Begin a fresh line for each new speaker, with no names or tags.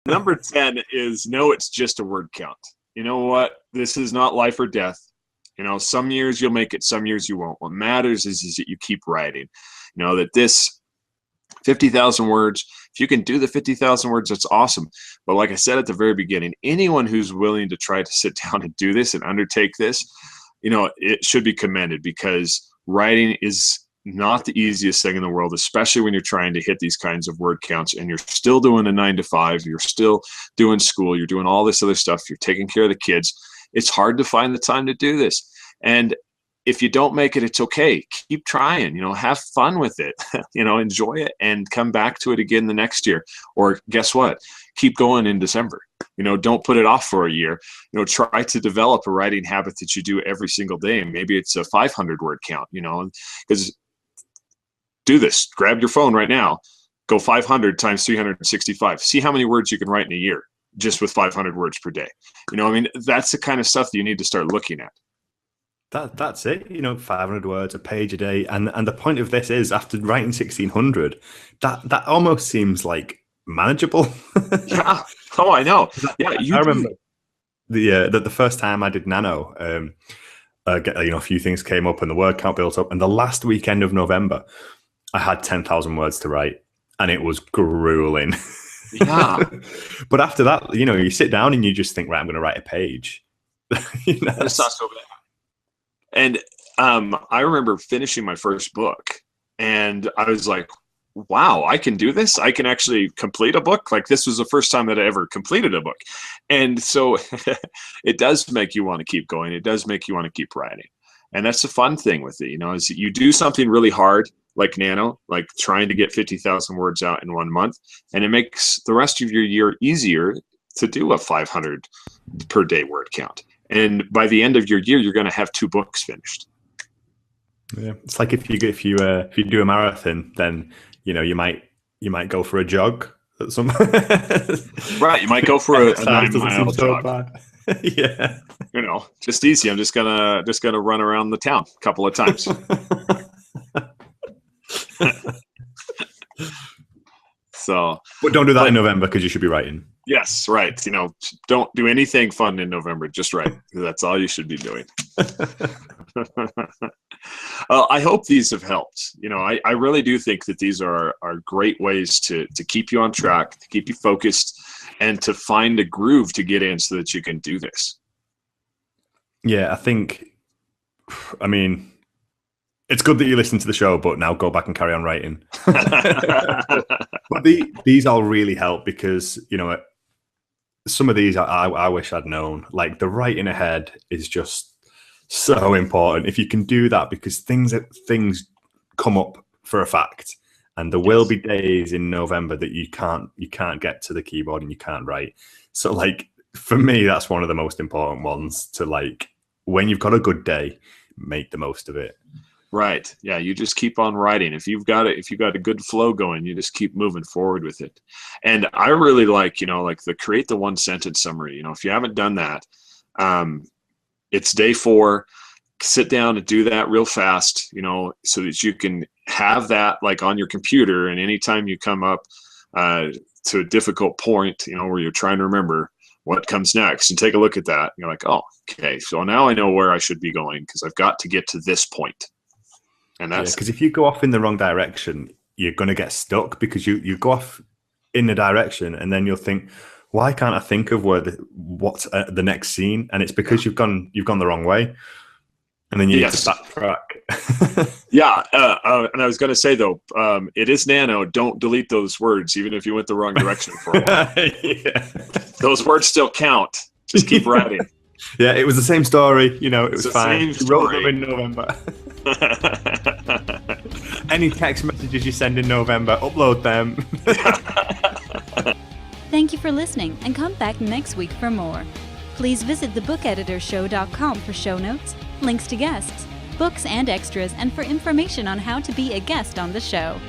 Number 10 is no, it's just a word count. You know what? This is not life or death. Some years you'll make it, some years you won't. What matters is that you keep writing. That this 50,000 words, if you can do the 50,000 words, that's awesome. But like I said at the very beginning, anyone who's willing to try to sit down and do this and undertake this, it should be commended, because writing is not the easiest thing in the world, especially when you're trying to hit these kinds of word counts and you're still doing a 9 to 5, you're still doing school, you're doing all this other stuff, you're taking care of the kids. It's hard to find the time to do this. And if you don't make it, it's okay. Keep trying, have fun with it, enjoy it, and come back to it again the next year. Or guess what? Keep going in December. Don't put it off for a year. Try to develop a writing habit that you do every single day. And maybe it's a 500 word count, because do this. Grab your phone right now. Go 500 times 365. See how many words you can write in a year just with 500 words per day. That's the kind of stuff that you need to start looking at.
That's it. 500 words, a page a day. And the point of this is, after writing 1,600, that almost seems like manageable.
Yeah. Oh, I know. Yeah.
I remember the first time I did Nano, a few things came up and the word count built up. And the last weekend of November, I had 10,000 words to write, and it was grueling.
Yeah.
But after that, you sit down and you just think, right, I'm going to write a page.
That's not so bad. And I remember finishing my first book, and I was like, wow, I can do this. I can actually complete a book. Like, this was the first time that I ever completed a book. And so it does make you want to keep going. It does make you want to keep writing. And that's the fun thing with it, is you do something really hard, like Nano, like trying to get 50,000 words out in 1 month, and it makes the rest of your year easier to do a 500 per day word count. And by the end of your year, you're going to have 2 books finished.
Yeah, it's like if you do a marathon, then you might go for a jog at some.
Right, you might go for a 9-mile jog.
Yeah,
just easy. I'm just gonna run around the town a couple of times.
But don't do that in November, because you should be writing.
Yes, right. Don't do anything fun in November. Just write. That's all you should be doing. I hope these have helped. I really do think that these are great ways to keep you on track, to keep you focused, and to find a groove to get in so that you can do this.
Yeah, it's good that you listen to the show, but now go back and carry on writing. But these all really help, because, some of these I wish I'd known. Like, the writing ahead is just so important. If you can do that, because things come up for a fact, and there will be days in November that you can't get to the keyboard and you can't write. So, like, for me, that's one of the most important ones, to, like, when you've got a good day, make the most of it.
Right. Yeah. You just keep on writing. If you've got a good flow going, you just keep moving forward with it. And I really like, create the 1-sentence summary. If you haven't done that, it's day 4. Sit down and do that real fast, so that you can have that like on your computer. And anytime you come up to a difficult point, where you're trying to remember what comes next, and take a look at that, you're like, oh, okay, so now I know where I should be going, because I've got to get to this point. And that's
because if you go off in the wrong direction, you're going to get stuck, because you go off in the direction and then you'll think, why can't I think of what's the next scene? And it's because you've gone the wrong way, and then you need to backtrack.
Yeah, and I was going to say though, it is Nano. Don't delete those words, even if you went the wrong direction for a while. Yeah. Those words still count. Just keep writing.
Yeah, it was the same story. It was fine. You wrote them in November. Any text messages you send in November, upload them.
Thank you for listening, and come back next week for more. Please visit thebookeditorshow.com for show notes, links to guests, books and extras, and for information on how to be a guest on the show.